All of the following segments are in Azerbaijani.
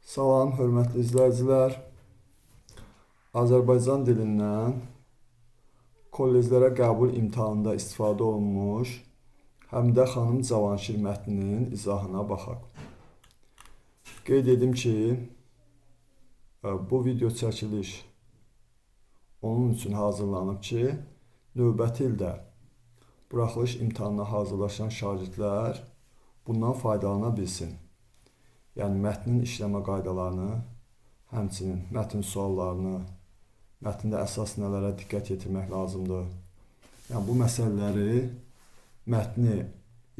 Salam, hörmətli izləyicilər. Azərbaycan dilindən kolleclərə qəbul imtahanında istifadə olunmuş Həmidə xanım Cavanşir mətninin izahına baxaq. Qeyd edim ki, bu video çəkiliş onun üçün hazırlanıb ki, növbəti ildə buraxılış imtahanına hazırlaşan şagirdlər bundan faydalana bilsin. Yəni, mətnin işləmə qaydalarını, həmçinin mətn suallarını, mətndə əsas nələrə diqqət yetirmək lazımdır. Yəni, bu məsələləri mətni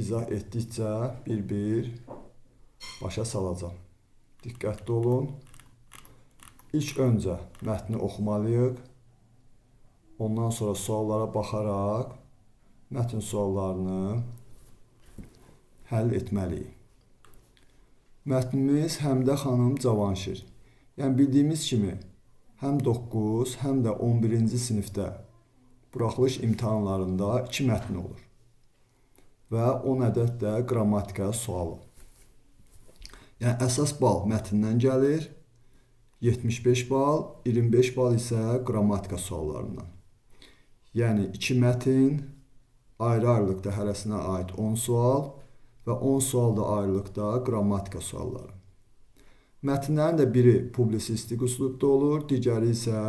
izah etdikcə bir-bir başa salacam. Diqqətli olun. İlk öncə mətni oxumalıyıq. Ondan sonra suallara baxaraq mətn suallarını həll etməliyik. Mətnimiz Həmidə xanım Cavanşir. Yəni, bildiyimiz kimi, həm 9, həm də 11-ci sinifdə buraxılış imtahanlarında 2 mətn olur. Və 10 ədəd də qrammatika sualı. Yəni, əsas bal mətndən gəlir, 75 bal, 25 bal isə qrammatika suallarından. Yəni, 2 mətn, ayrı-ayrılıqda hərəsinə aid 10 sual və 10 sual da ayrılıqda qrammatika sualları. Mətnlərin də biri publisistik üslubda olur, digəri isə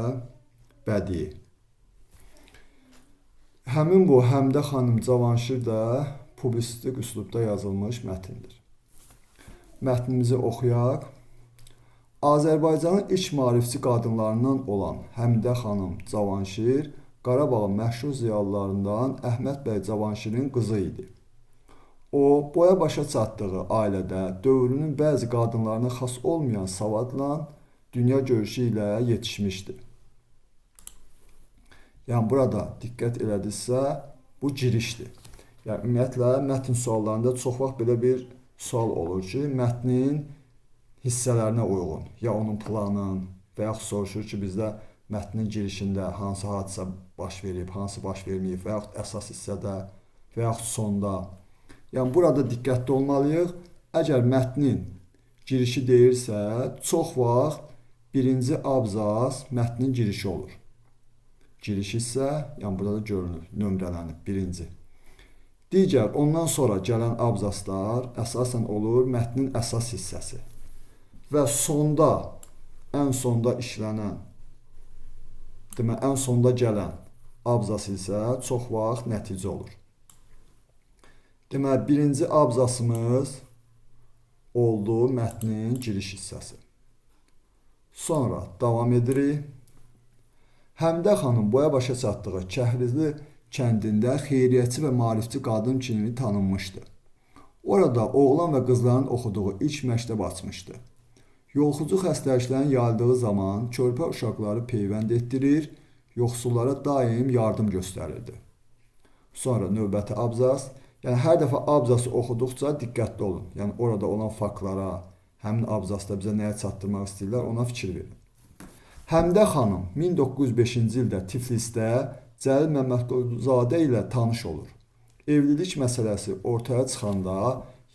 bədii. Həmin bu Həmidə xanım Cavanşir də publisistik üslubda yazılmış mətndir. Mətnimizi oxuyaq. Azərbaycanın ilk maarifçi qadınlarından olan Həmidə xanım Cavanşir Qarabağın məşhur ziyalılarından Əhməd bəy Cavanşirin qızı idi. O, boya başa çatdığı ailədə dövrünün bəzi qadınlarına xas olmayan savadla dünya görüşü ilə yetişmişdi. Yəni, burada diqqət elədinizsə, bu girişdir. Yəni, ümumiyyətlə, mətn suallarında çox vaxt belə bir sual olur ki, mətnin hissələrinə uyğun, ya onun planın və yaxud soruşur ki, bizdə mətnin girişində hansı hadisə baş verib, hansı baş verməyib və yaxud əsas hissədə və yaxud sonda. Yəni, burada diqqətli olmalıyıq. Əgər mətnin girişi deyirsə, çox vaxt birinci abzas mətnin girişi olur. Girişi isə, yəni burada da görünür, nömrələnib, birinci. Digər, ondan sonra gələn abzaslar əsasən olur mətnin əsas hissəsi. Və sonda, ən sonda işlənən, ən sonda gələn abzas isə çox vaxt nəticə olur. Deməli, birinci abzasımız oldu mətnin giriş hissəsi. Sonra davam edirik. Həmidə xanım boya başa çatdığı Kəhrizli kəndində xeyriyyətçi və maarifçi qadın kimi tanınmışdı. Orada oğlan və qızların oxuduğu ilk məktəb açmışdı. Yolxucu xəstəliklərin yayıldığı zaman körpə uşaqları peyvənd etdirir, yoxsullara daim yardım göstərirdi. Sonra növbəti abzas. Yəni, hər dəfə abzası oxuduqca diqqətli olun. Yəni, orada olan faktlara, həmin abzasda bizə nəyə çatdırmaq istəyirlər, ona fikir verin. Həmidə xanım 1905-ci ildə Tiflisdə Cəlil Məmmədquluzadə ilə tanış olur. Evlilik məsələsi ortaya çıxanda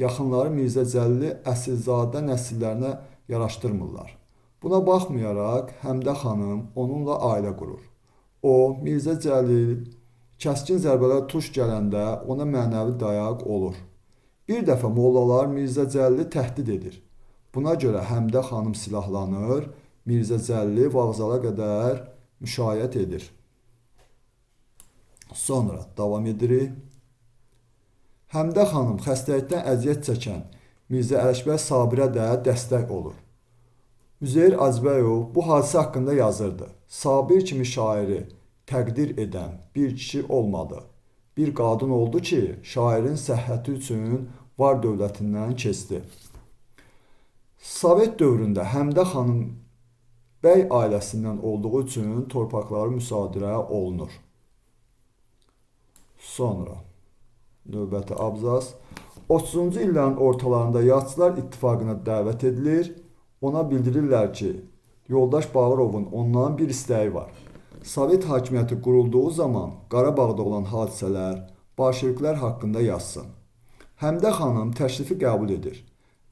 yaxınları Mirzə Cəlili əsilzadə nəsillərinə yaraşdırmırlar. Buna baxmayaraq Həmidə xanım onunla ailə qurur. O, Mirzə Cəlil kəskin zərbələr tuş gələndə ona mənəvi dayaq olur. Bir dəfə mollalar Mirzə Cəlili təhdid edir. Buna görə Həmidə xanım silahlanır, Mirzə Cəlili vağzala qədər müşayiət edir. Sonra davam edirik. Həmidə xanım xəstəlikdən əziyyət çəkən Mirzə Ələkbər Sabirə də dəstək olur. Üzeyir Acbəyov bu hadisə haqqında yazırdı. Sabir kimi şairi təqdir edən bir kişi olmadı. Bir qadın oldu ki, şairin səhhəti üçün var dövlətindən keçdi. Sovet dövründə Həmidə xanım bəy ailəsindən olduğu üçün torpaqları müsadirə olunur. Sonra növbəti abzas. 30-cu illərin ortalarında Yazıçılar İttifaqına dəvət edilir. Ona bildirirlər ki, yoldaş Bağırovun ondan bir istəyi var. Sovet hakimiyyəti qurulduğu zaman Qarabağda olan hadisələr, bolşeviklər haqqında yazsın. Həmidə xanım təklifi qəbul edir.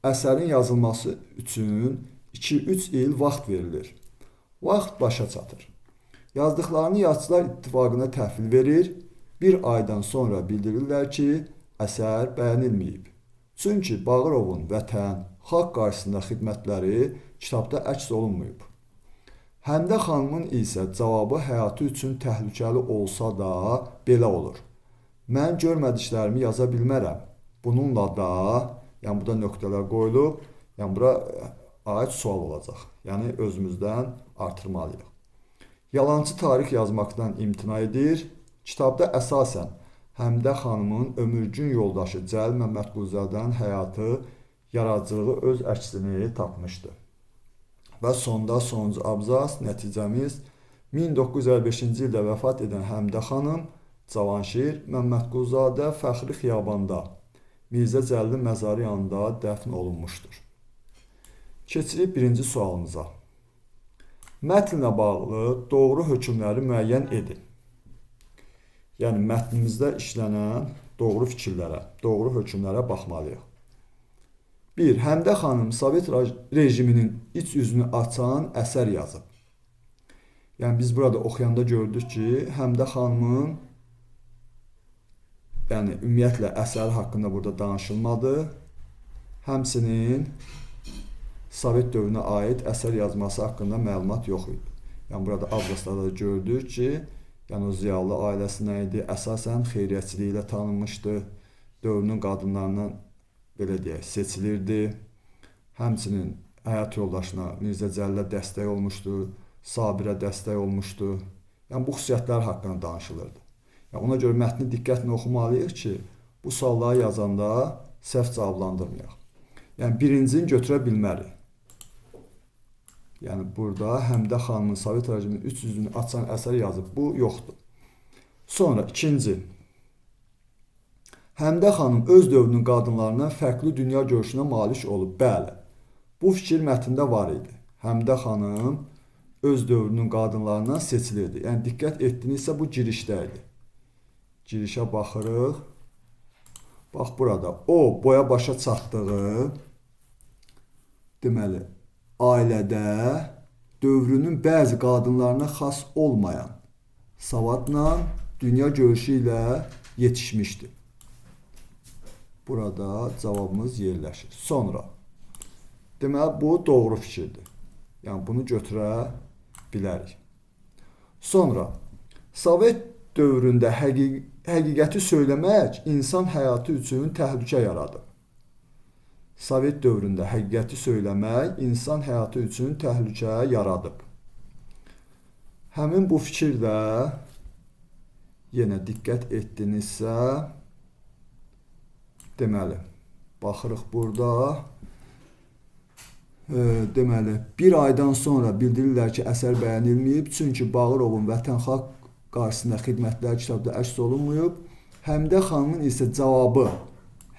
Əsərin yazılması üçün 2-3 il vaxt verilir. Vaxt başa çatır. Yazdıqlarını Yazıçılar İttifaqına təhvil verir. Bir aydan sonra bildirirlər ki, əsər bəyənilməyib. Çünki Bağırovun vətən, xalq qarşısında xidmətləri kitabda əks olunmayıb. Həmdə xanımın isə cavabı həyatı üçün təhlükəli olsa da belə olur. Mən görmədiklərimi yaza bilmərəm. Bununla da, yəni burada nöqtələr qoyulub, yəni bura aid sual olacaq. Yəni özümüzdən artırmalıyıq. Yalançı tarix yazmaqdan imtina edir. Kitabda əsasən Həmdə xanımın ömürgün yoldaşı Cəlil Məmmədquluzadənin həyatı, yaradıcılığı öz əksini tapmışdı. Və sonda sonuncu abzas, nəticəmiz 1955-ci ildə vəfat edən Həmdə xanım Cavanşir Məmmədquluzadə Fəxri Xiyabanda Mirzə Cəlilin məzarı yanında dəfn olunmuşdur. Keçirik birinci sualımıza. Mətnlə bağlı doğru hökmləri müəyyən edin. Yəni, mətnimizdə işlənən doğru fikirlərə, doğru hökmlərə baxmalıyıq. 1. Həmdə xanım Sovet rejiminin iç üzünü açan əsər yazıb. Yəni, biz burada oxuyanda gördük ki, Həmdə xanımın ümumiyyətlə əsəri haqqında burada danışılmadı. Həmçinin Sovet dövrünə aid əsər yazması haqqında məlumat yox idi. Yəni, burada abzaslarda da gördük ki, yəni o ziyalı ailəsinə idi, əsasən xeyriyyətçiliyi ilə tanınmışdı, dövrünün qadınlarından belə deyək, seçilirdi. Həmçinin həyat yoldaşına Mirzə Cəlilə dəstək olmuşdu, Sabirə dəstək olmuşdu. Yəni bu xüsusiyyətlər haqqında danışılırdı. Yəni, ona görə mətni diqqətlə oxumalıyıq ki, bu sualları yazanda səhv cavablandırmayaq. Yəni birincini götürə bilmərik. Yəni burada Həmdə xanımın Sovet rejiminin üç yüzünü açan əsər yazıb. Bu yoxdur. Sonra ikinci. Həmdə xanım öz dövrünün qadınlarından fərqli dünya görüşünə malik olub. Bəli. Bu fikir mətndə var idi. Həmdə xanım öz dövrünün qadınlarından seçilirdi. Yəni diqqət etdinizsə bu girişdə idi. Girişə baxırıq. Bax burada. O boya başa çatdığı deməli ailədə dövrünün bəzi qadınlarına xas olmayan savadla, dünya görüşü ilə yetişmişdi. Burada cavabımız yerləşir. Sonra, deməli bu doğru fikirdir. Yəni bunu götürə bilərik. Sonra, Sovet dövründə həqiqəti söyləmək insan həyatı üçün təhlükə yaradıb. Sovet dövründə həqiqəti söyləmək insan həyatı üçün təhlükə yaradıb. Həmin bu fikirdə yenə diqqət etdinizsə, deməli, baxırıq burada, deməli, bir aydan sonra bildirirlər ki, əsər bəyənilməyib, çünki Bağırovun vətən xalq qarşısında xidmətləri kitabda əks olunmayıb. Həmdə xanımın isə cavabı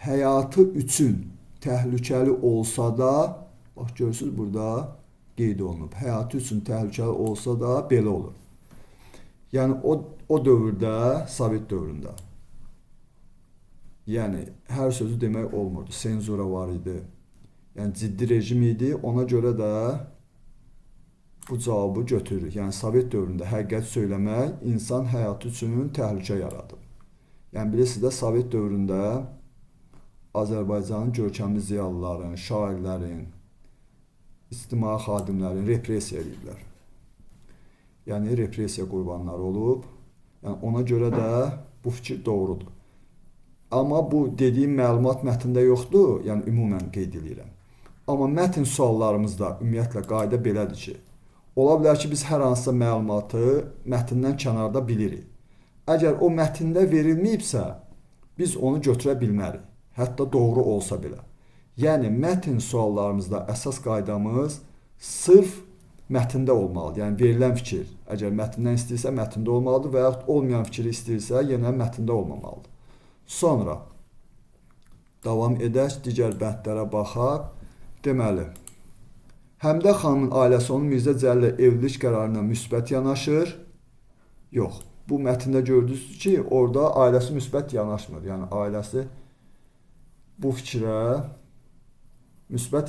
həyatı üçün təhlükəli olsa da, bax görürsünüz burada qeyd olunub. Həyatı üçün təhlükəli olsa da belə olur. Yəni o dövrdə, Sovet dövründə, yəni hər sözü demək olmurdu. Senzura var idi. Yəni ciddi rejim idi. Ona görə də bu cavabı götürürük. Yəni Sovet dövründə həqiqət söyləmək insan həyatı üçün təhlükə yaradıb. Yəni bilirsiniz də Sovet dövründə Azərbaycanın görkəmli ziyalıların, şairlərin, ictimai xadimlərin repressiya ediblər. Yəni repressiya qurbanları olub. Yəni ona görə də bu fikir doğrudur. Amma bu dediyim məlumat mətndə yoxdur, yəni ümumən qeyd edirəm. Amma mətn suallarımızda ümumiyyətlə qayda belədir ki, ola bilər ki, biz hər hansısa məlumatı mətndən kənarda bilirik. Əgər o mətndə verilməyibsə, biz onu götürə bilmərik. Hətta doğru olsa belə. Yəni, mətn suallarımızda əsas qaydamız sırf mətndə olmalıdır. Yəni, verilən fikir, əgər mətndən istəyirsə, mətndə olmalıdır və yaxud olmayan fikri istəyirsə, yenə mətndə olmamalıdır. Sonra, davam edək, digər bəndlərə baxaq. Deməli, Həmdə xanımın ailəsi onun Mirzə Cəlillə evlilik qərarına müsbət yanaşır. Yox, bu mətndə gördünüz ki, orada ailəsi müsbət yanaşmır. Yəni, ailəsi bu fikrə müsbət